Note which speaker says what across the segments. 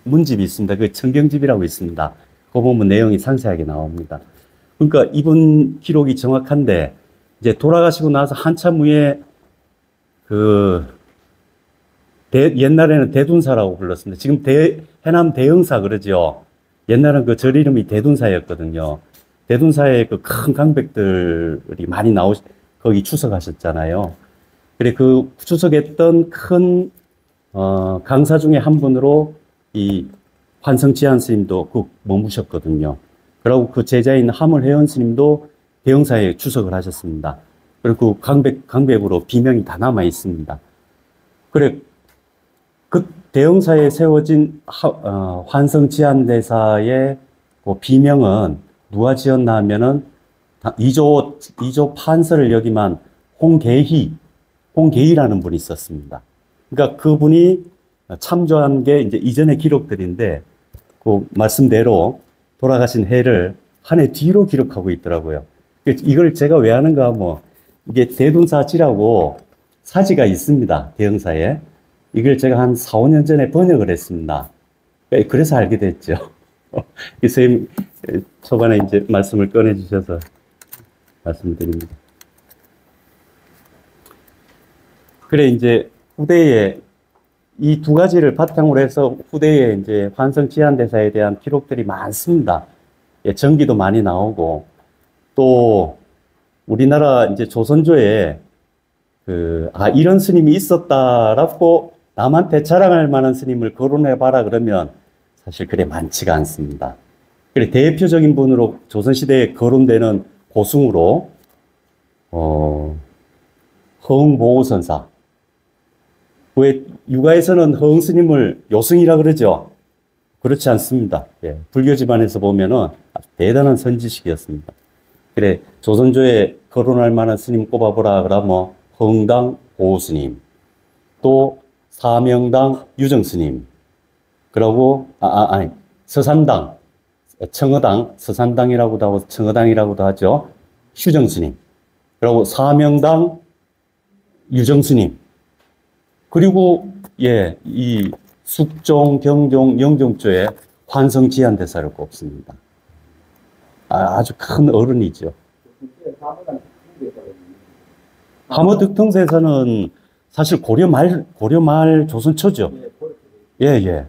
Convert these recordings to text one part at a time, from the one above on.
Speaker 1: 문집이 있습니다. 그 청경집이라고 있습니다. 그거 보면 내용이 상세하게 나옵니다. 그러니까 이분 기록이 정확한데, 이제 돌아가시고 나서 한참 후에 그 옛날에는 대둔사라고 불렀습니다. 지금 해남 대흥사 그러죠. 옛날은 그 절 이름이 대둔사였거든요. 대둔사에 그 큰 강백들이 많이 거기 추석하셨잖아요. 그래, 그 추석했던 큰, 강사 중에 한 분으로 이 환성지한 스님도 그 머무셨거든요. 그리고 그 제자인 하물회원 스님도 대흥사에 추석을 하셨습니다. 그리고 강백으로 비명이 다 남아 있습니다. 그래, 그 대흥사에 세워진 환성지한대사의 그 비명은 누가 지었나 하면은 이조 판서를 역임한 홍계희라는 분이 있었습니다. 그러니까 그분이 참조한 게 이제 이전의 기록들인데, 그 말씀대로 돌아가신 해를 한 해 뒤로 기록하고 있더라고요. 이걸 제가 왜 하는가 하면, 이게 대둔사지라고 사지가 있습니다. 대흥사에. 이걸 제가 한 4, 5년 전에 번역을 했습니다. 그래서 알게 됐죠. 선생님, 초반에 이제 말씀을 꺼내주셔서 말씀드립니다. 그래, 이제 후대에 이 두 가지를 바탕으로 해서 후대에 이제 환성지한대사에 대한 기록들이 많습니다. 예, 전기도 많이 나오고, 또 우리나라 이제 조선조에 이런 스님이 있었다라고 남한테 자랑할 만한 스님을 거론해봐라 그러면 사실 그래 많지가 않습니다. 그래, 대표적인 분으로 조선시대에 거론되는 고승으로, 허응보우선사. 왜 육아에서는 허응 스님을 요승이라 그러죠? 그렇지 않습니다. 예, 불교 집안에서 보면은 아주 대단한 선지식이었습니다. 그래, 조선조에 거론할 만한 스님 꼽아보라 그러면 허응당 보우스님, 또 사명당 유정스님, 그리고 서산당, 청어당, 서산당이라고도 하고 청어당이라고도 하죠. 휴정스님, 그리고 사명당 유정스님, 그리고 예, 이 숙종, 경종, 영종조에 환성지한대사를 꼽습니다. 아주 큰 어른이죠. 함어득통사에서는 사실 고려 말 조선 초죠. 예, 예.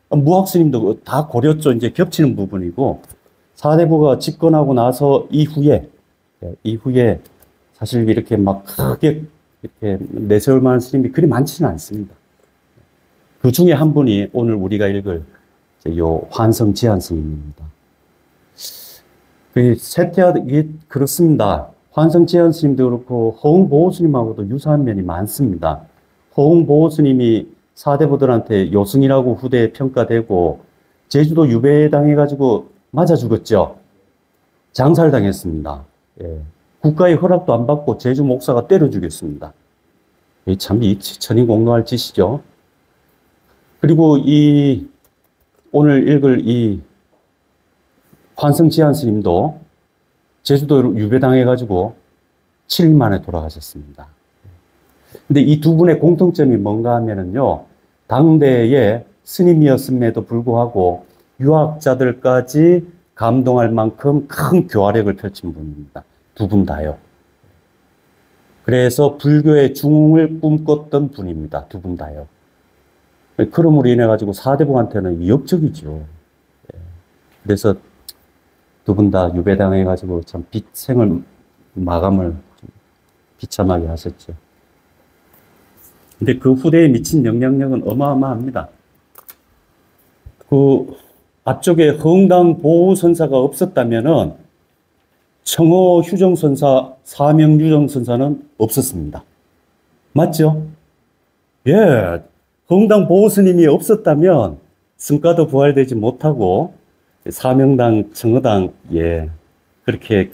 Speaker 1: 무학스님도 다 고려죠. 이제 겹치는 부분이고, 사대부가 집권하고 나서 이후에 사실 이렇게 막 크게 이렇게 내세울 만한 스님이 그리 많지는 않습니다. 그 중에 한 분이 오늘 우리가 읽을 요 환성지한 스님입니다. 이게 그렇습니다. 환성지한 스님도 그렇고 허응보호 스님하고도 유사한 면이 많습니다. 허응보호 스님이 사대부들한테 요승이라고 후대에 평가되고 제주도 유배당해가지고 맞아 죽었죠. 장살당했습니다. 예. 국가의 허락도 안 받고 제주 목사가 때려 죽였습니다. 참 천인공노할 짓이죠. 그리고 오늘 읽을 이 환성지한 스님도 제주도로 유배당해가지고 7일 만에 돌아가셨습니다. 근데 이 두 분의 공통점이 뭔가 하면은요, 당대의 스님이었음에도 불구하고 유학자들까지 감동할 만큼 큰 교화력을 펼친 분입니다. 두 분 다요. 그래서 불교의 중흥을 꿈꿨던 분입니다. 두 분 다요. 그럼으로 인해 가지고 사대부한테는 위협적이죠. 그래서 두 분 다 유배당해 가지고 참 생을 마감을 좀 비참하게 하셨죠. 근데 그 후대에 미친 영향력은 어마어마합니다. 그 앞쪽에 허응당 보우선사가 없었다면은 청어 휴정선사, 사명 유정선사는 없었습니다. 맞죠? 예. 허응당 보우스님이 없었다면 성과도 부활되지 못하고 사명당, 청어당, 예. 그렇게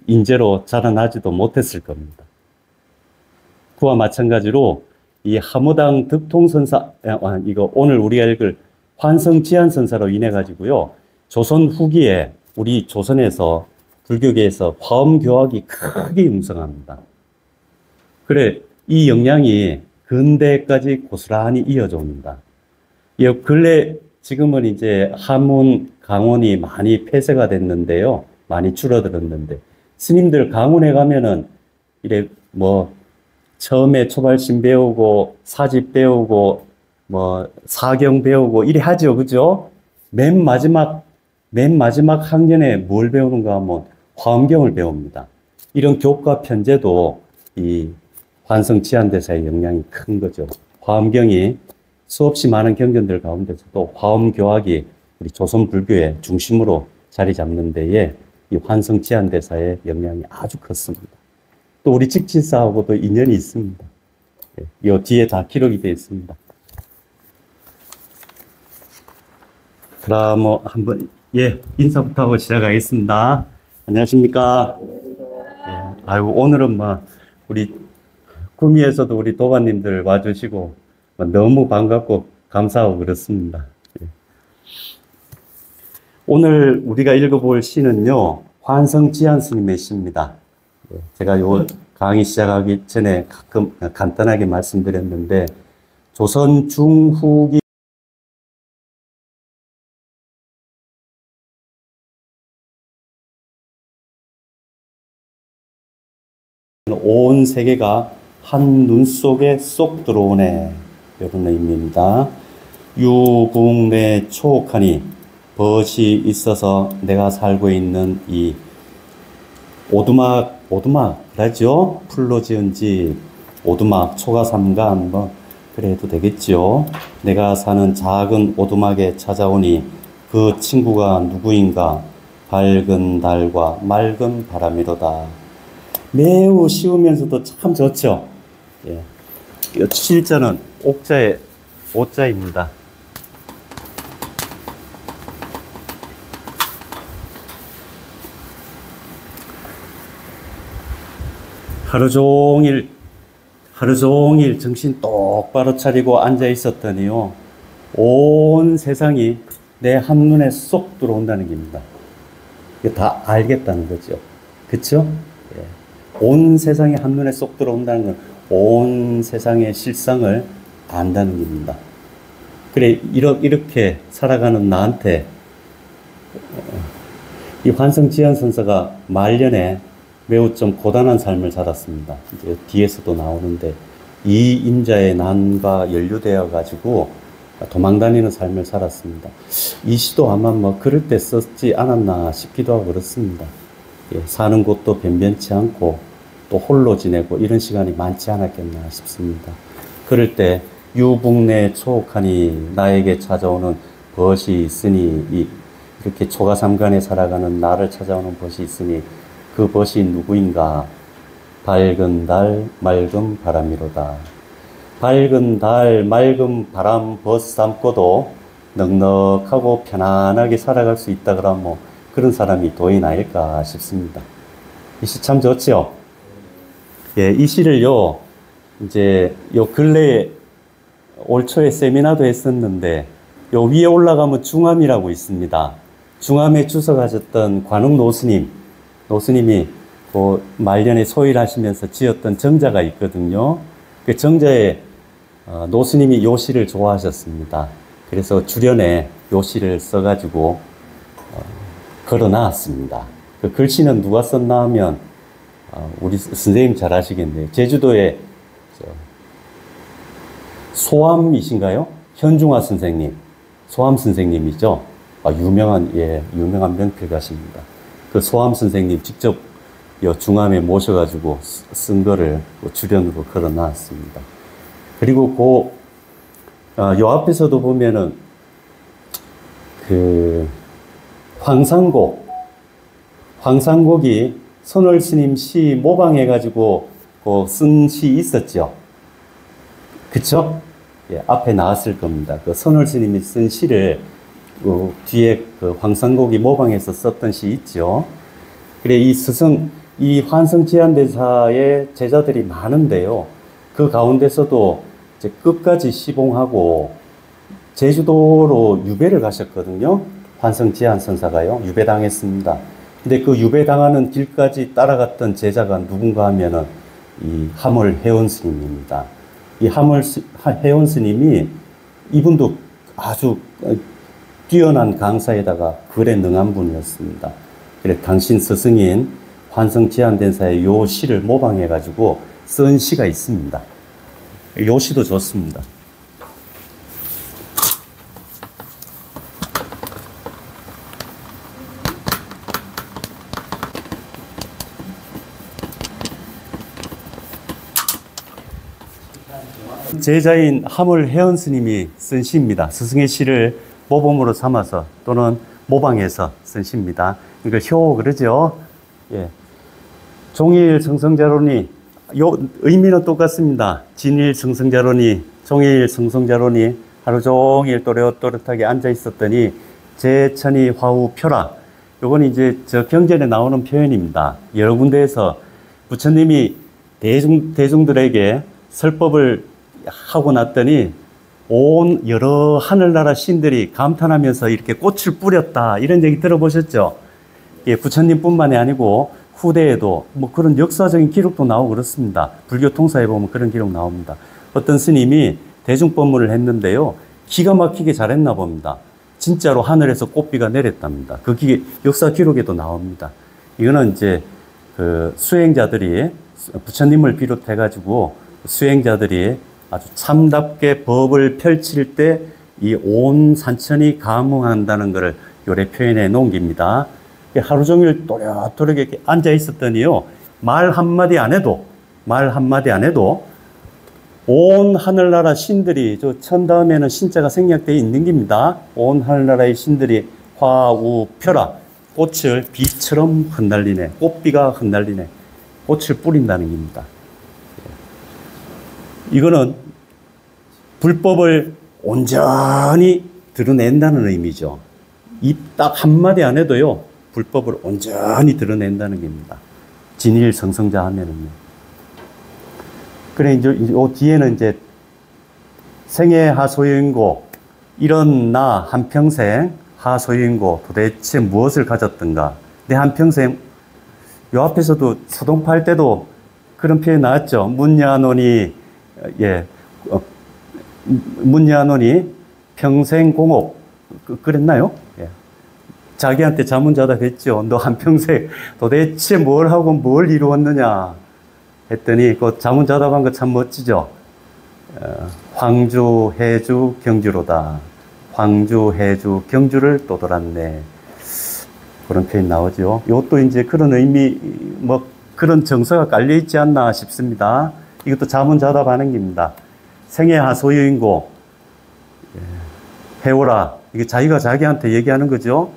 Speaker 1: 인재로 자라나지도 못했을 겁니다. 그와 마찬가지로 이 함어당 득통선사, 이거 오늘 우리가 읽을 환성지한선사로 인해 가지고요, 조선 후기에 우리 조선에서 불교계에서 화엄교학이 크게 융성합니다. 그래, 이 영향이 근대까지 고스란히 이어져 옵니다. 근래 지금은 이제 함운, 강원이 많이 폐쇄가 됐는데요. 많이 줄어들었는데. 스님들 강원에 가면은, 이래, 뭐, 처음에 초발심 배우고, 사집 배우고, 뭐, 사경 배우고, 이래 하죠. 그죠? 맨 마지막 학년에 뭘 배우는가 하면 화엄경을 배웁니다. 이런 교과 편제도 이 환성치안대사의 영향이 큰 거죠. 화엄경이 수없이 많은 경전들 가운데서도 화엄교학이 우리 조선 불교의 중심으로 자리 잡는 데에 이 환성치안대사의 영향이 아주 컸습니다. 또 우리 직진사하고도 인연이 있습니다. 이 뒤에 다 기록이 되어 있습니다. 그럼 한번 인사부터 하고 시작하겠습니다. 안녕하십니까? 아이고 오늘은 우리 구미에서도 우리 도반님들 와주시고 너무 반갑고 감사하고 그렇습니다. 오늘 우리가 읽어볼 시는요 환성지안 스님의 시입니다. 제가 요 강의 시작하기 전에 가끔 간단하게 말씀드렸는데 조선 중후기 온 세계가 한 눈 속에 쏙 들어오네. 이런 의미입니다. 유붕내 초옥하니 벗이 있어서 내가 살고 있는 이 오두막, 그러죠? 풀로 지은 집, 오두막, 초가삼간, 그래도 되겠죠? 내가 사는 작은 오두막에 찾아오니 그 친구가 누구인가? 밝은 달과 맑은 바람이로다. 매우 쉬우면서도 참 좋죠? 예. 실자는 옥자의 오자입니다. 하루 종일 정신 똑바로 차리고 앉아 있었더니요, 온 세상이 내 한눈에 쏙 들어온다는 겁니다. 이거 다 알겠다는 거죠. 그쵸? 예. 온 세상이 한눈에 쏙 들어온다는 건 온 세상의 실상을 안다는 겁니다. 그래, 이렇게 살아가는 나한테, 이 환성지안 선사가 말년에 매우 좀 고단한 삶을 살았습니다. 이제 뒤에서도 나오는데, 이 임자의 난과 연루되어 가지고 도망다니는 삶을 살았습니다. 이 시도 아마 그럴 때 썼지 않았나 싶기도 하고 그렇습니다. 예, 사는 곳도 변변치 않고, 또 홀로 지내고 이런 시간이 많지 않았겠나 싶습니다. 그럴 때 유붕내 초옥하니 나에게 찾아오는 벗이 있으니 이렇게 초가삼간에 살아가는 나를 찾아오는 벗이 있으니 그 벗이 누구인가? 밝은 달 맑은 바람이로다. 밝은 달 맑은 바람 벗 삼고도 넉넉하고 편안하게 살아갈 수 있다 그러면 그런 사람이 도인 아닐까 싶습니다. 이 시 참 좋죠? 예, 이 시를요, 이제, 근래에 올 초에 세미나도 했었는데, 요 위에 올라가면 중암이라고 있습니다. 중암에 주석하셨던 관웅 노스님이 그 말년에 소일하시면서 지었던 정자가 있거든요. 그 정자에 노스님이 요 시를 좋아하셨습니다. 그래서 주련에 요 시를 써가지고 걸어 놨습니다. 그 글씨는 누가 썼나 하면 우리 선생님 잘 아시겠네요. 제주도에 소암이신가요? 현중화 선생님, 소암 선생님이죠. 유명한 명필가십니다. 그 소암 선생님 직접 중암에 모셔가지고 쓴 거를 주련으로 걸어 놨습니다. 그리고 요 앞에서도 보면은 황상곡이 선월 스님 시 모방해가지고 쓴 시 있었죠. 그쵸? 예, 앞에 나왔을 겁니다. 그 선월 스님이 쓴 시를 뒤에 황상곡이 모방해서 썼던 시 있죠. 그래, 이 환성지안대사의 제자들이 많은데요. 그 가운데서도 이제 끝까지 시봉하고 제주도로 유배를 가셨거든요. 환성지안 선사가요. 유배당했습니다. 근데 그 유배당하는 길까지 따라갔던 제자가 누군가 하면은 이 하물 해원 스님입니다. 이 하물 해원 스님이 이분도 아주 뛰어난 강사에다가 글에 능한 분이었습니다. 그래 당신 스승인 환성제한된사의 요 시를 모방해가지고 쓴 시가 있습니다. 요 시도 좋습니다. 제자인 하물혜원 스님이 쓴 시입니다. 스승의 시를 모범으로 삼아서 또는 모방해서 쓴 시입니다. 이걸 효 그러죠. 예. 종일 성성자론이 요 의미는 똑같습니다. 진일 성성자론이 종일 성성자론이 하루 종일 또렷또렷하게 앉아 있었더니 제천이 화우 표라. 요건 이제 저 경전에 나오는 표현입니다. 여러 군데에서 부처님이 대중들에게 설법을 하고 났더니 온 여러 하늘나라 신들이 감탄하면서 이렇게 꽃을 뿌렸다. 이런 얘기 들어보셨죠? 예, 부처님뿐만이 아니고 후대에도 뭐 그런 역사적인 기록도 나오고 그렇습니다. 불교 통사에 보면 그런 기록 나옵니다. 어떤 스님이 대중법문을 했는데요. 기가 막히게 잘했나 봅니다. 진짜로 하늘에서 꽃비가 내렸답니다. 그 역사 기록에도 나옵니다. 이거는 이제 그 수행자들이 부처님을 비롯해가지고 수행자들이 아주 참답게 법을 펼칠 때 이 온 산천이 감흥한다는 것을 요래 표현해 놓은 겁니다. 하루 종일 또렷또렷 이렇게 앉아 있었더니요, 말 한마디 안 해도 온 하늘나라 신들이, 저 천 다음에는 신자가 생략되어 있는 겁니다. 온 하늘나라의 신들이 화우표라, 꽃을 비처럼 흩날리네, 꽃비가 흩날리네, 꽃을 뿌린다는 겁니다. 이거는 불법을 온전히 드러낸다는 의미죠. 입 딱 한마디 안 해도요, 불법을 온전히 드러낸다는 겁니다. 진일 성성자 하면은요. 그래, 이제, 요 뒤에는 이제 생애 하소연고, 이런 나 한평생 하소연고 도대체 무엇을 가졌던가. 내 한평생, 요 앞에서도 서동파 할 때도 그런 표현 나왔죠. 문야노니, 예, 문야노니 평생 공업. 그랬나요? 예. 자기한테 자문자답 했죠. 너 한평생 도대체 뭘 하고 뭘 이루었느냐 했더니 그 자문자답한 거 참 멋지죠. 황주, 해주, 경주로다. 황주, 해주, 경주를 또 돌았네. 그런 표현 나오죠. 이것도 이제 그런 의미, 뭐 그런 정서가 깔려 있지 않나 싶습니다. 이것도 자문자답하는 겁니다. 생애 하소유인고, 해오라. 이게 자기가 자기한테 얘기하는 거죠.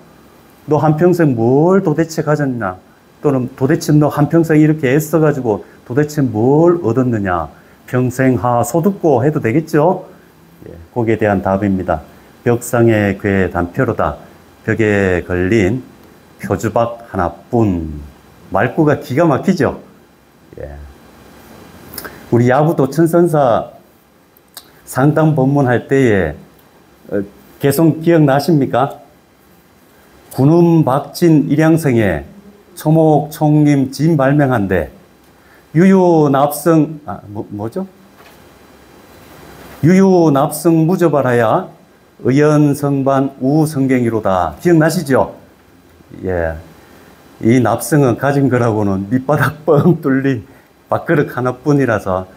Speaker 1: 너 한평생 뭘 도대체 가졌냐? 또는 도대체 너 한평생 이렇게 애써가지고 도대체 뭘 얻었느냐? 평생 하소듣고 해도 되겠죠? 예, 거기에 대한 답입니다. 벽상의 괴 단표로다. 벽에 걸린 표주박 하나뿐. 말구가 기가 막히죠? 예. 우리 야부 도천선사 상담 법문할 때에 개성 기억나십니까? 군음 박진 일양성에 초목 총림 진 발명한데 유유납성 뭐죠? 유유납성 무저발하야 의연성반 우성경이로다. 기억나시죠? 예. 이 납성은 가진 거라고는 밑바닥 뻥 뚫린 밥그릇 하나뿐이라서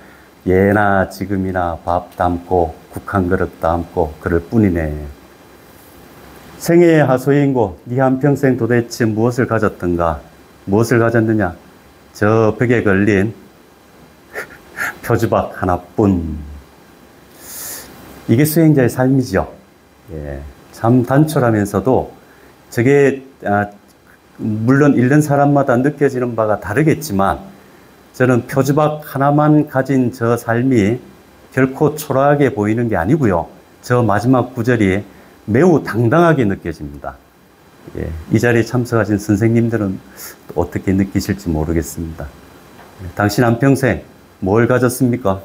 Speaker 1: 예나 지금이나 밥 담고 국 한 그릇 담고 그럴 뿐이네. 생애의 하소인고 네 한평생 도대체 무엇을 가졌던가? 무엇을 가졌느냐? 저 벽에 걸린 표주박 하나뿐. 이게 수행자의 삶이죠. 예, 참 단촐하면서도 저게 물론 읽는 사람마다 느껴지는 바가 다르겠지만 저는 표주박 하나만 가진 저 삶이 결코 초라하게 보이는 게 아니고요. 저 마지막 구절이 매우 당당하게 느껴집니다. 예, 이 자리에 참석하신 선생님들은 어떻게 느끼실지 모르겠습니다. 당신 한평생 뭘 가졌습니까?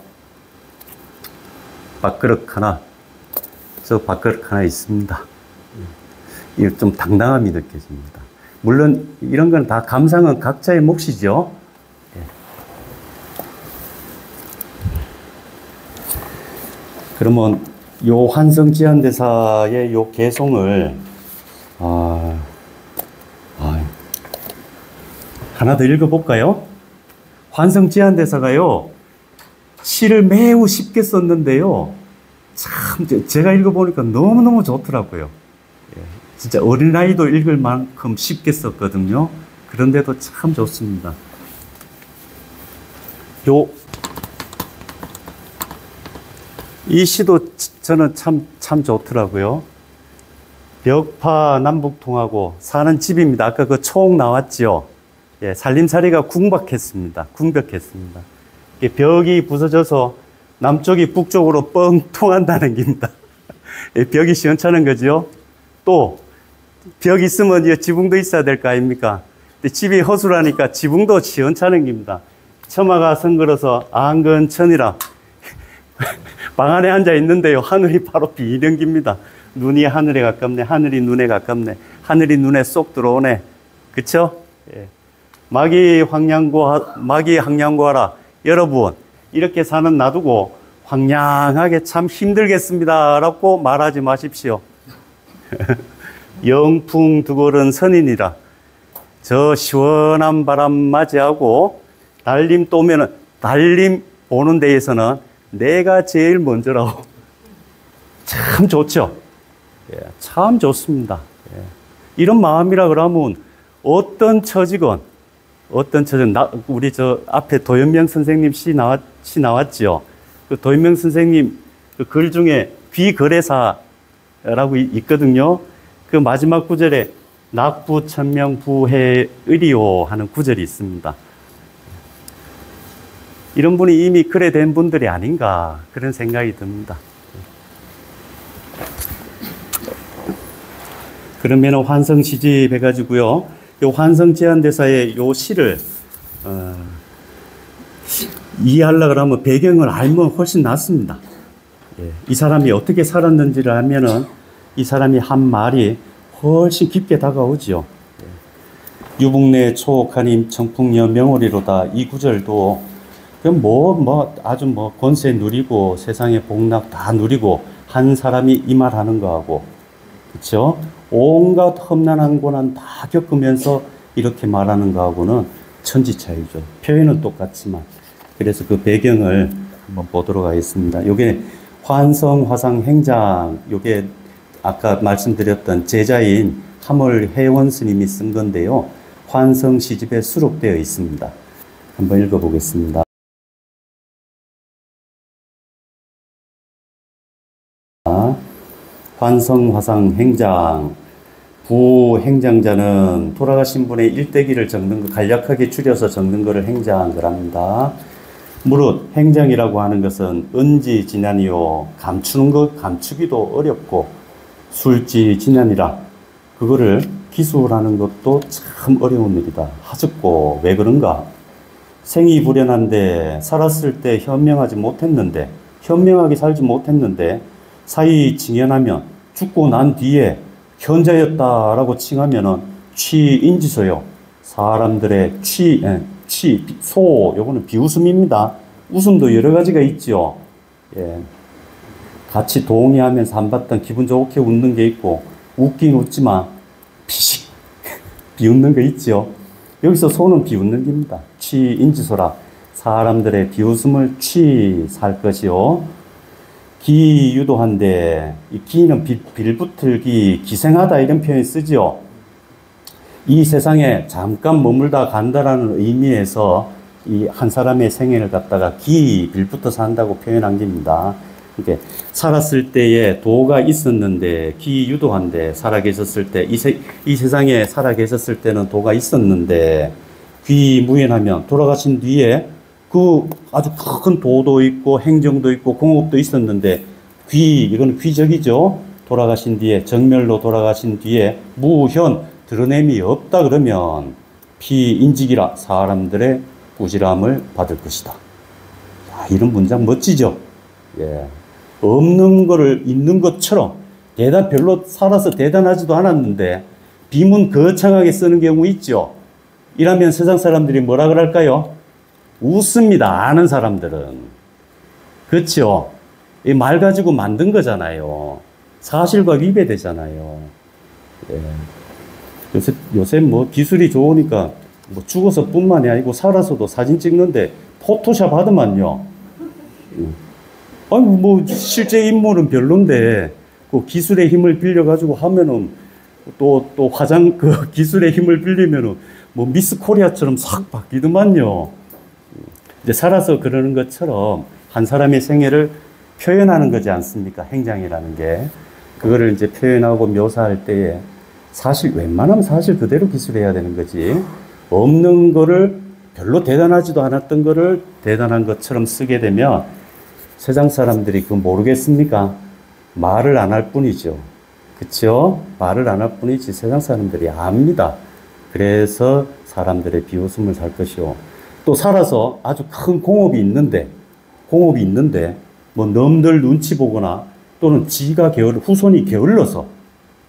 Speaker 1: 밥그릇 하나, 저 밥그릇 하나 있습니다. 예, 좀 당당함이 느껴집니다. 물론 이런 건 다 감상은 각자의 몫이죠. 예. 그러면 요 환성지안대사의 요 개송을, 하나 더 읽어볼까요? 환성지안대사가요, 시를 매우 쉽게 썼는데요. 참, 제가 읽어보니까 너무너무 좋더라고요. 예, 진짜 어린아이도 읽을 만큼 쉽게 썼거든요. 그런데도 참 좋습니다. 이 시도 저는 참 좋더라고요. 벽파 남북통하고 사는 집입니다. 아까 그 총 나왔죠. 예, 살림살이가 궁박했습니다. 궁벽했습니다. 벽이 부서져서 남쪽이 북쪽으로 뻥 통한다는 겁니다. 벽이 시원찮은 거죠. 또 벽 있으면 지붕도 있어야 될 거 아닙니까? 근데 집이 허술하니까 지붕도 시원찮은 겁니다. 처마가 성걸어서 안근천이라 방 안에 앉아 있는데요, 하늘이 바로 비는 겁니다. 눈이 하늘에 가깝네, 하늘이 눈에 가깝네, 하늘이 눈에 쏙 들어오네. 그쵸? 예. 마기 황량고하라. 여러분, 이렇게 사는 놔두고 황량하게 참 힘들겠습니다 라고 말하지 마십시오. 영풍 두걸은 선인이라. 저 시원한 바람 맞이하고 달림 또 오면은, 달림 보는 데에서는 내가 제일 먼저라고. 참 좋죠. 예, 참 좋습니다. 예. 이런 마음이라 그러면 어떤 처지건, 우리 저 앞에 도연명 선생님 시 나왔죠. 그 도연명 선생님 그 글 중에 귀거래사라고 있거든요. 그 마지막 구절에 낙부 천명 부해의리요 하는 구절이 있습니다. 이런 분이 이미 글에 된 분들이 아닌가 그런 생각이 듭니다. 그러면 환성시집 해가지고요, 요 환성제안대사의 요 시를 이해하려고 하면 배경을 알면 훨씬 낫습니다. 예, 이 사람이 어떻게 살았는지를 알면은 이 사람이 한 말이 훨씬 깊게 다가오죠. 예. 유북내 초옥하님 청풍여 명월이로다. 이 구절도 아주 권세 누리고 세상의 복락 다 누리고 한 사람이 이 말 하는 거하고, 그쵸? 온갖 험난한 고난 다 겪으면서 이렇게 말하는 거하고는 천지 차이죠. 표현은 똑같지만. 그래서 그 배경을 한번 보도록 하겠습니다. 요게 환성화상 행장, 요게 아까 말씀드렸던 제자인 하물혜원 스님이 쓴 건데요. 환성 시집에 수록되어 있습니다. 한번 읽어보겠습니다. 환성화상 행장. 부행장자는 돌아가신 분의 일대기를 적는 거, 간략하게 줄여서 적는 것을 행장이랍니다. 무릇 행장이라고 하는 것은 은지지난이요, 감추는 것, 감추기도 어렵고 술지지난이라, 그거를 기술하는 것도 참 어려운 일이다. 하셨고, 왜 그런가? 생이 불연한데 살았을 때 현명하게 살지 못했는데 사이 징연하면 죽고 난 뒤에 현자였다라고 칭하면은 취인지소요. 사람들의 요거는 비웃음입니다. 웃음도 여러 가지가 있죠. 예. 같이 동의하면서 한바탕 기분 좋게 웃는 게 있고, 웃긴 웃지만 피식 비웃는 거 있죠. 여기서 소는 비웃는 겁니다. 취인지소라. 사람들의 비웃음을 취살 것이요. 기유도한데, 이 기는 빌붙을기, 기생하다 이런 표현 쓰지요. 이 세상에 잠깐 머물다 간다라는 의미에서 이 한 사람의 생애를 갖다가 빌붙어서 한다고 표현한 겁니다. 그러니까 살았을 때에 도가 있었는데, 기유도한데, 살아계셨을 때, 이 세상에 살아계셨을 때는 도가 있었는데, 귀무연하면 돌아가신 뒤에 그 아주 큰 도도 있고 행정도 있고 공업도 있었는데, 이건 귀적이죠. 돌아가신 뒤에, 정멸로 돌아가신 뒤에 무현, 드러냄이 없다 그러면 피인직이라, 사람들의 꾸지람을 받을 것이다. 야, 이런 문장 멋지죠. 예. 없는 거를 있는 것처럼, 별로 살아서 대단하지도 않았는데 비문 거창하게 쓰는 경우 있죠. 이러면 세상 사람들이 뭐라 그럴까요? 웃습니다. 아는 사람들은. 그렇죠? 이 말 가지고 만든 거잖아요. 사실과 위배되잖아요. 예. 요새 뭐 기술이 좋으니까 뭐 죽어서뿐만이 아니고 살아서도 사진 찍는데 포토샵 하더만요. 아니 뭐 실제 인물은 별론데 그 기술의 힘을 빌려 가지고 하면은 또 화장 그 기술의 힘을 빌리면은 뭐 미스 코리아처럼 싹 바뀌더만요. 이제 살아서 그러는 것처럼 한 사람의 생애를 표현하는 거지 않습니까? 행장이라는 게. 그거를 이제 표현하고 묘사할 때에 사실 웬만하면 사실 그대로 기술해야 되는 거지. 없는 거를 별로 대단하지도 않았던 거를 대단한 것처럼 쓰게 되면 세상 사람들이 그거 모르겠습니까? 말을 안 할 뿐이죠. 그쵸? 말을 안 할 뿐이지 세상 사람들이 압니다. 그래서 사람들의 비웃음을 살 것이요. 또 살아서 아주 큰 공업이 있는데 뭐 남들 눈치 보거나 또는 후손이 게을러서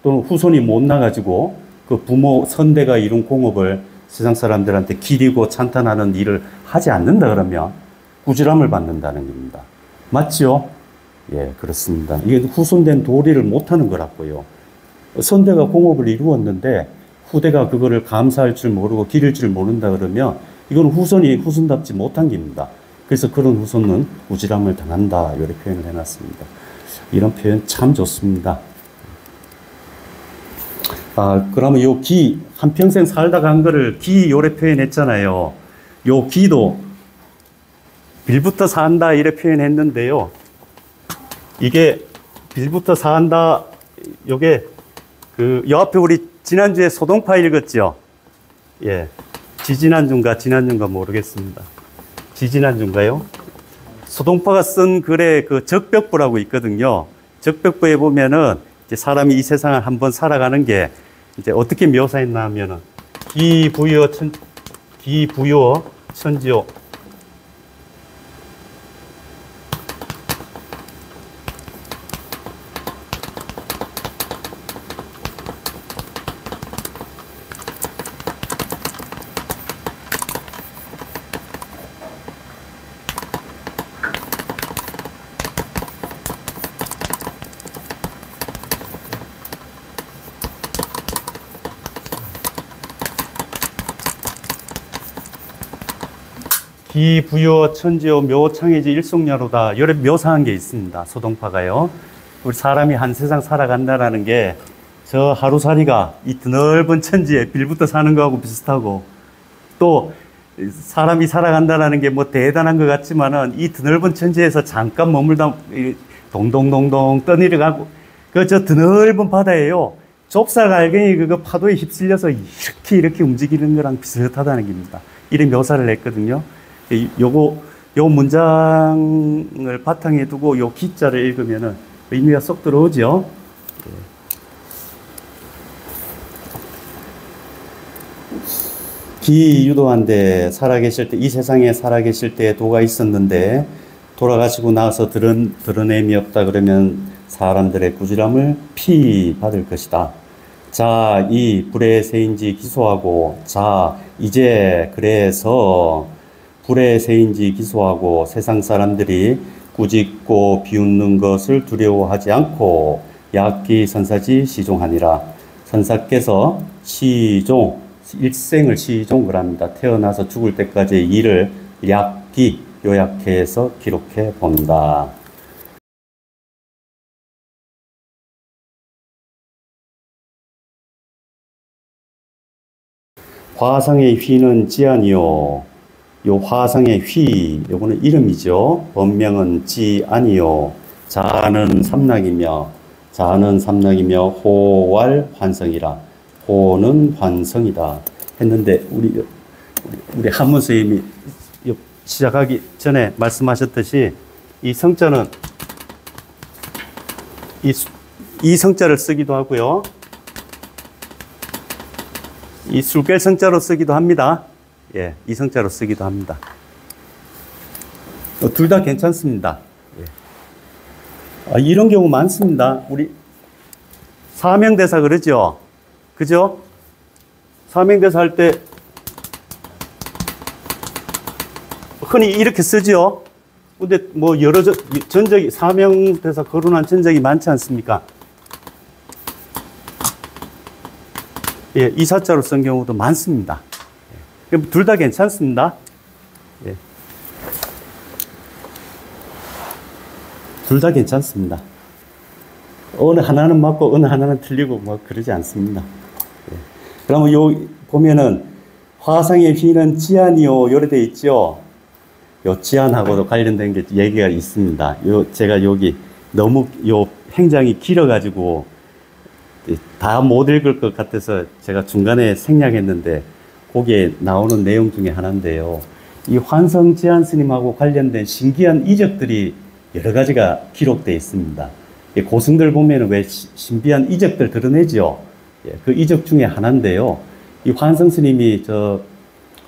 Speaker 1: 또는 후손이 못 나가지고 그 부모 선대가 이룬 공업을 세상 사람들한테 기리고 찬탄하는 일을 하지 않는다 그러면 꾸지람을 받는다는 겁니다. 맞죠? 예, 그렇습니다. 이게 후손된 도리를 못하는 거라고요. 선대가 공업을 이루었는데 후대가 그거를 감사할 줄 모르고 기릴 줄 모른다 그러면 이건 후손이 후손답지 못한 겁니다. 그래서 그런 후손은 꾸지람을 당한다 이렇게 표현을 해놨습니다. 이런 표현 참 좋습니다. 그러면 요 기, 한평생 살다가 한 거를 기 요래 표현했잖아요. 요 기도 빌부터 산다 이래 표현했는데요. 이게 빌부터 산다, 요게 요 앞에 우리 지난주에 소동파 읽었죠? 예. 지지난주인가 모르겠습니다. 지지난주인가요? 소동파가 쓴 글에 그 적벽부라고 있거든요. 적벽부에 보면은 이제 사람이 이 세상을 한번 살아가는 게 이제 어떻게 묘사했나 하면은 기부여 천지요. 기부여 천지요 묘창이지 일속야로다. 이렇게 묘사한 게 있습니다. 소동파가요. 우리 사람이 한 세상 살아간다라는 게 저 하루살이가 이 드넓은 천지에 빌부터 사는 거하고 비슷하고 또 사람이 살아간다라는 게 뭐 대단한 것 같지만은 이 드넓은 천지에서 잠깐 머물다 동동동동 떠내려가고 그 저 드넓은 바다에요. 좁쌀 알갱이 그거 파도에 휩쓸려서 이렇게 움직이는 거랑 비슷하다는 겁니다. 이런 묘사를 했거든요. 요 문장을 바탕에 두고 요 기자를 읽으면은 의미가 쏙 들어오죠. 기유도한데 살아계실 때, 이 세상에 살아계실 때 도가 있었는데 돌아가시고 나서 드러냄이 없다 그러면 사람들의 꾸지람을 피 받을 것이다. 자, 이 불의 새인지 기소하고, 자, 이제 그래서 불의 새인지 기소하고 세상 사람들이 꾸짖고 비웃는 것을 두려워하지 않고 약기 선사지 시종하니라. 선사께서 시종, 일생을 시종을 합니다. 태어나서 죽을 때까지의 일을 약기, 요약해서 기록해 본다. 화상의 휘는 지아니요. 요 화상의 휘, 요거는 이름이죠. 본명은 지아니요. 자는 삼락이며 호왈 환성이라. 호는 환성이다. 했는데 우리 한문 선생님이 시작하기 전에 말씀하셨듯이 이 성자는 이 성자를 쓰기도 하고요. 이 술깰 성자로 쓰기도 합니다. 예, 이 성자로 쓰기도 합니다. 둘 다 괜찮습니다. 예. 이런 경우 많습니다. 우리 사명대사 그러죠? 그죠? 사명대사 할 때 흔히 이렇게 쓰죠? 근데 뭐 여러 전적이, 사명대사 거론한 전적이 많지 않습니까? 예, 이사자로 쓴 경우도 많습니다. 예. 둘 다 괜찮습니다. 예. 둘 다 괜찮습니다. 어느 하나는 맞고 어느 하나는 틀리고 뭐 그러지 않습니다. 예. 그러면 요 보면은 화성의 휘는 지안이요 요래 돼 있죠. 요 지안하고도 관련된 게 얘기가 있습니다. 요 제가 여기 너무 요 행장이 길어가지고 다 못 읽을 것 같아서 제가 중간에 생략했는데 거기에 나오는 내용 중에 하나인데요. 이 환성 지안 스님하고 관련된 신기한 이적들이 여러 가지가 기록되어 있습니다. 고승들 보면은 왜 신비한 이적들 드러내죠. 그 이적 중에 하나인데요. 이 환성 스님이 저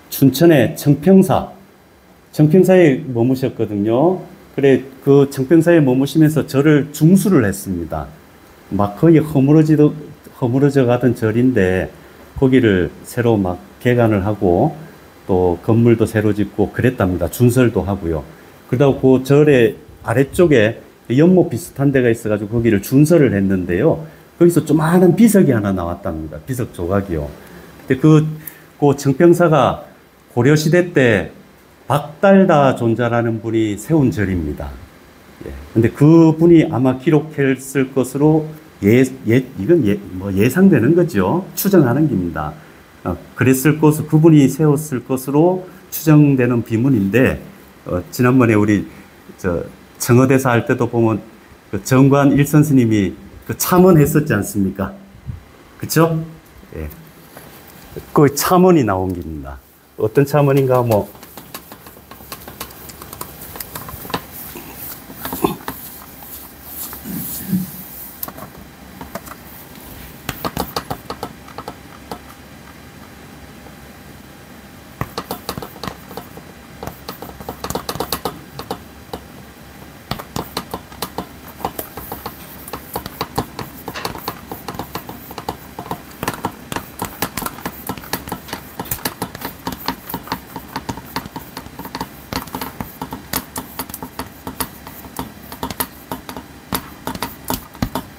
Speaker 1: 춘천의 청평사에 머무셨거든요. 그래 그 청평사에 머무시면서 절을 중수를 했습니다. 막 거의 허물어져 가던 절인데 거기를 새로 막 개관을 하고 또 건물도 새로 짓고 그랬답니다. 준설도 하고요. 그러다 그 절의 아래쪽에 연못 비슷한 데가 있어가지고 거기를 준설을 했는데요. 거기서 조그마한 비석이 하나 나왔답니다. 비석 조각이요. 근데 그 청평사가 고려시대 때 박달다 존자라는 분이 세운 절입니다. 예. 근데 그 분이 아마 기록했을 것으로 예상되는 거죠. 추정하는 겁니다. 그랬을 것으로, 그분이 세웠을 것으로 추정되는 비문인데, 지난번에 우리, 청어대사 할 때도 보면, 그 정관 일선 스님이 그 참언했었지 않습니까? 그쵸? 예. 그 참언이 나온 겁니다. 어떤 참언인가, 뭐,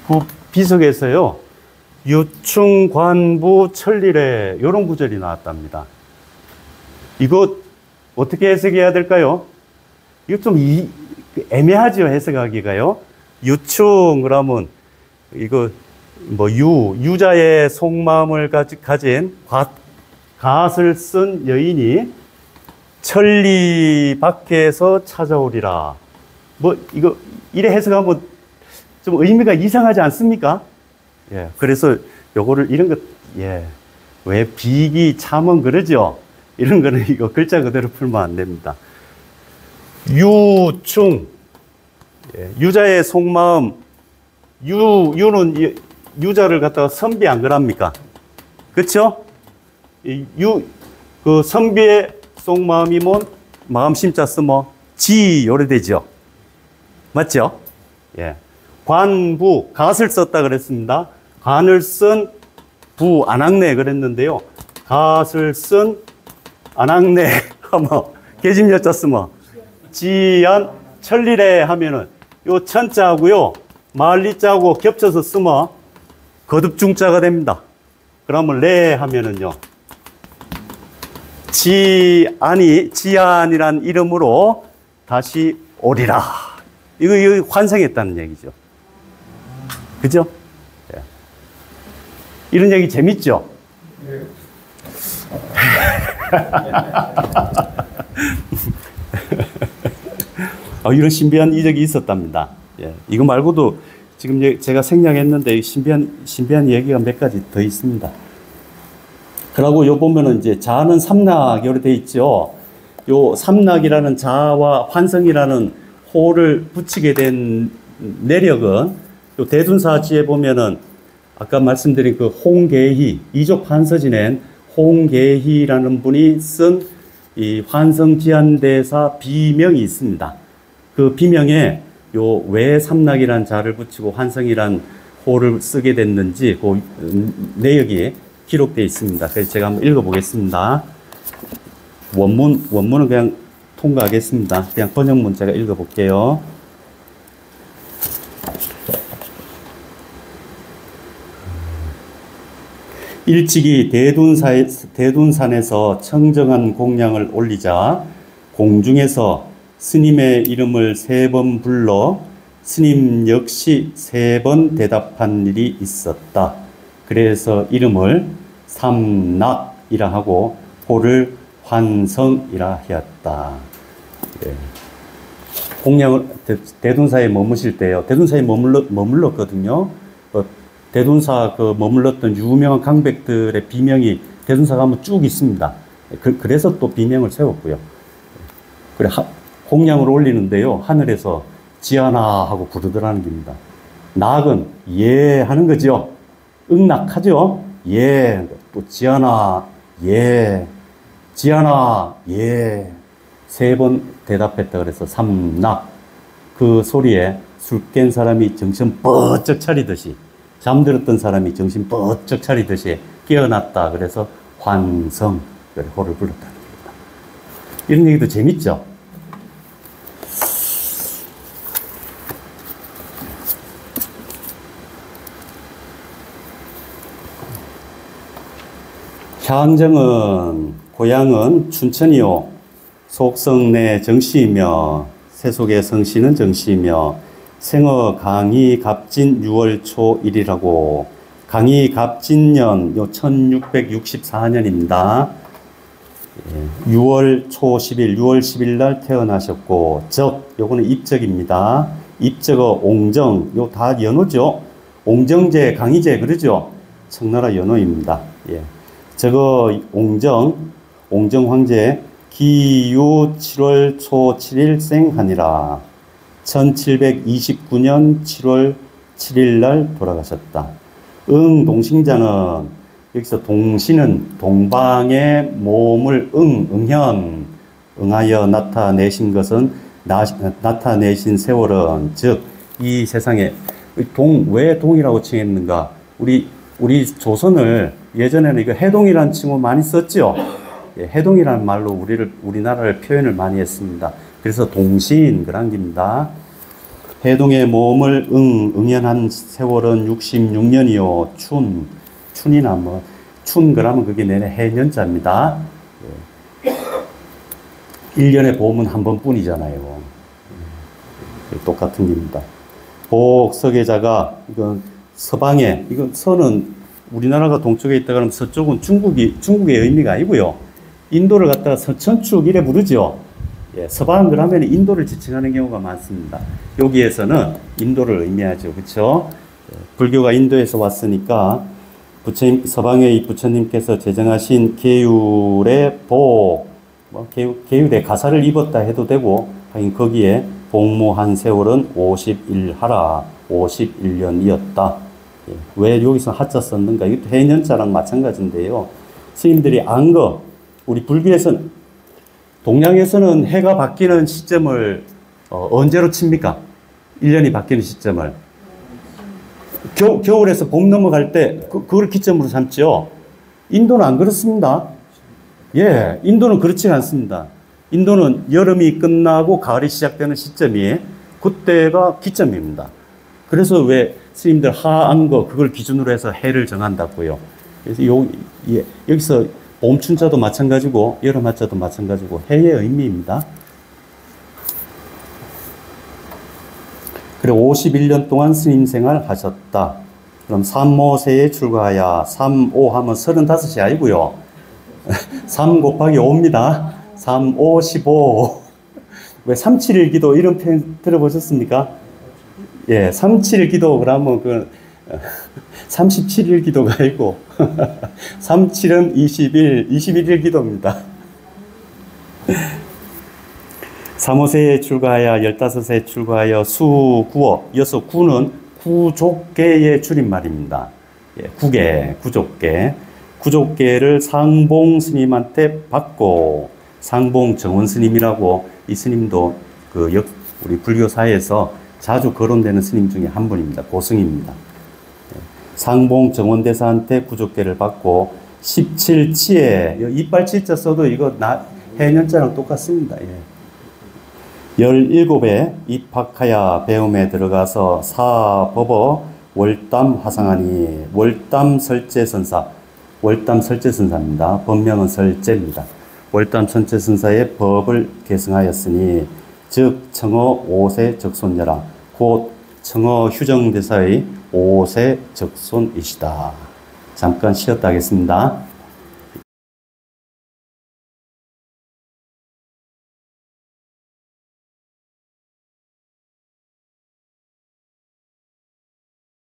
Speaker 1: 그 비석에서요, 유충, 관부, 천리래, 이런 구절이 나왔답니다. 이거 어떻게 해석해야 될까요? 이거 좀 애매하죠, 해석하기가요. 유충, 그러면, 이거, 뭐, 유자의 속마음을 가진 갓을 쓴 여인이 천리 밖에서 찾아오리라. 뭐, 이거, 이래 해석하면 좀 의미가 이상하지 않습니까? 예. 그래서 요거를 이런 것, 예. 왜 비기, 참언 그러죠? 이런 거는 이거 글자 그대로 풀면 안 됩니다. 유충. 예. 유자의 속마음. 유는 유자를 갖다가 선비 안 그럽니까? 그쵸? 그 선비의 속마음이 뭐, 마음 심자 쓰면 요래되죠? 맞죠? 예. 관부, 갓을 썼다 그랬습니다. 관을 쓴 부, 안악내 그랬는데요. 갓을 쓴 안악내 하면, 계집여자 쓰면, 지안, 천리래 하면은, 요 천자하고요, 말리자하고 겹쳐서 쓰면, 거듭중자가 됩니다. 그러면 레 하면은요, 지안이란 이름으로 다시 오리라. 이거 환생했다는 얘기죠. 그죠? 예. 이런 얘기 재밌죠? 네. 이런 신비한 이적이 있었답니다. 예. 이거 말고도 지금 제가 생략했는데 신비한 얘기가 몇 가지 더 있습니다. 그러고 요 보면은 이제 자는 삼락으로 되어 있죠. 요 삼락이라는 자와 환성이라는 호를 붙이게 된 내력은 요 대둔사지에 보면은 아까 말씀드린 그 홍계희, 이족 한서지낸 홍계희라는 분이 쓴 이 환성지안대사 비명이 있습니다. 그 비명에 요 왜 삼락이란 자를 붙이고 환성이란 호를 쓰게 됐는지 그 내역이 기록되어 있습니다. 그래서 제가 한번 읽어보겠습니다. 원문은 그냥 통과하겠습니다. 그냥 번역 문제가 읽어볼게요. 일찍이 대둔산에서 청정한 공양을 올리자 공중에서 스님의 이름을 3번 불러 스님 역시 3번 대답한 일이 있었다. 그래서 이름을 삼낙이라 하고 호를 환성이라 하였다. 예. 공양을 대둔사에 머무실 때요. 대둔사에 머물렀거든요. 대둔사 머물렀던 유명한 강백들의 비명이 대둔사 가면 쭉 있습니다. 그래서 또 비명을 세웠고요. 그래 공양을 올리는데요. 하늘에서 지아나 하고 부르더라는 겁니다. 낙은 예 하는 거죠. 응낙하죠. 예. 또 지아나 예. 지아나 예. 3번 대답했다 그래서 삼낙. 그 소리에 술 깬 사람이 정신 번쩍 차리듯이, 잠들었던 사람이 정신 번쩍 차리듯이 깨어났다. 그래서 환성, 호를 불렀다는 겁니다. 이런 얘기도 재밌죠? 향정은, 고향은 춘천이요. 속성내 정시이며, 세속의 성씨는 정시이며, 생어 강희 갑진 6월 초 1이라고, 강희 갑진년, 1664년입니다. 6월 초 10일, 6월 10일 날 태어나셨고, 요거는 입적입니다. 입적어 옹정, 요 다 연호죠. 옹정제, 강희제, 그러죠? 청나라 연호입니다. 예. 저거 옹정 황제, 기유 7월 초 7일 생하니라. 1729년 7월 7일 날 돌아가셨다. 동신자는, 여기서 동신은 동방의 몸을 응하여 나타내신 것은, 나타내신 세월은, 즉, 이 세상에, 왜 동이라고 칭했는가? 우리 조선을 예전에는 이거 해동이라는 칭호 많이 썼죠? 예, 해동이라는 말로 우리나라를 표현을 많이 했습니다. 그래서 동신, 그런 겁니다. 해동의 몸을 응연한 세월은 66년이요. 춘이나 그러면 그게 내내 해년자입니다. 예. 1년에 봄은 한 번뿐이잖아요. 똑같은 겁니다. 복석의자가, 이건 서방에, 이건 서는 우리나라가 동쪽에 있다 그러면 서쪽은 중국의 의미가 아니고요. 인도를 갖다가 서천축 이래 부르죠. 예, 서방 그러면 인도를 지칭하는 경우가 많습니다. 여기에서는 인도를 의미하죠. 그렇죠? 예, 불교가 인도에서 왔으니까 서방의 부처님께서 제정하신 계율의 계율의 가사를 입었다 해도 되고, 하긴 거기에 복무한 세월은 51하라, 51년이었다. 예, 왜 여기서 하자 썼는가? 이것도 해년자랑 마찬가지인데요. 스님들이 안 우리 불교에서는, 동양에서는 해가 바뀌는 시점을 언제로 칩니까? 1년이 바뀌는 시점을. 겨울에서 봄 넘어갈 때 그걸 기점으로 삼죠. 인도는 안 그렇습니다. 예, 인도는 그렇지 않습니다. 인도는 여름이 끝나고 가을이 시작되는 시점이 그때가 기점입니다. 그래서 왜 스님들 하안거 그걸 기준으로 해서 해를 정한다고요. 그래서 여기서 봄춘자도 마찬가지고 여름 하자도 마찬가지고 해의 의미입니다. 그래 51년 동안 스님 생활 하셨다. 그럼 삼오세에 출가하여, 35 하면 35이 아니고요. 3 곱하기 5입니다. 3, 5, 15. 왜 371 기도 이런 표현 들어보셨습니까? 예, 371 기도 그러면 37일 기도가 아니고 37은 21일 기도입니다. 3호세에 출가하여 15세에 출가하여 수구어, 이어서 구는 구족계의 줄임말입니다. 예, 구족계를 상봉 스님한테 받고, 상봉 정원 스님이라고, 이 스님도 우리 불교사에서 자주 거론되는 스님 중에 한 분입니다. 고승입니다. 상봉 정원대사한테 구족계를 받고 17치에 이빨 치자 써도 이거 해년자랑 똑같습니다. 예. 17에 입학하여 배움에 들어가서 사법어 월담 화상하니 월담 설제선사 월담 설제선사입니다. 본명은 설제입니다. 월담 설제선사의 법을 계승하였으니 즉 청어 5세 적손녀라 곧 청어 휴정대사의 5세 적손이시다. 잠깐 쉬었다 하겠습니다.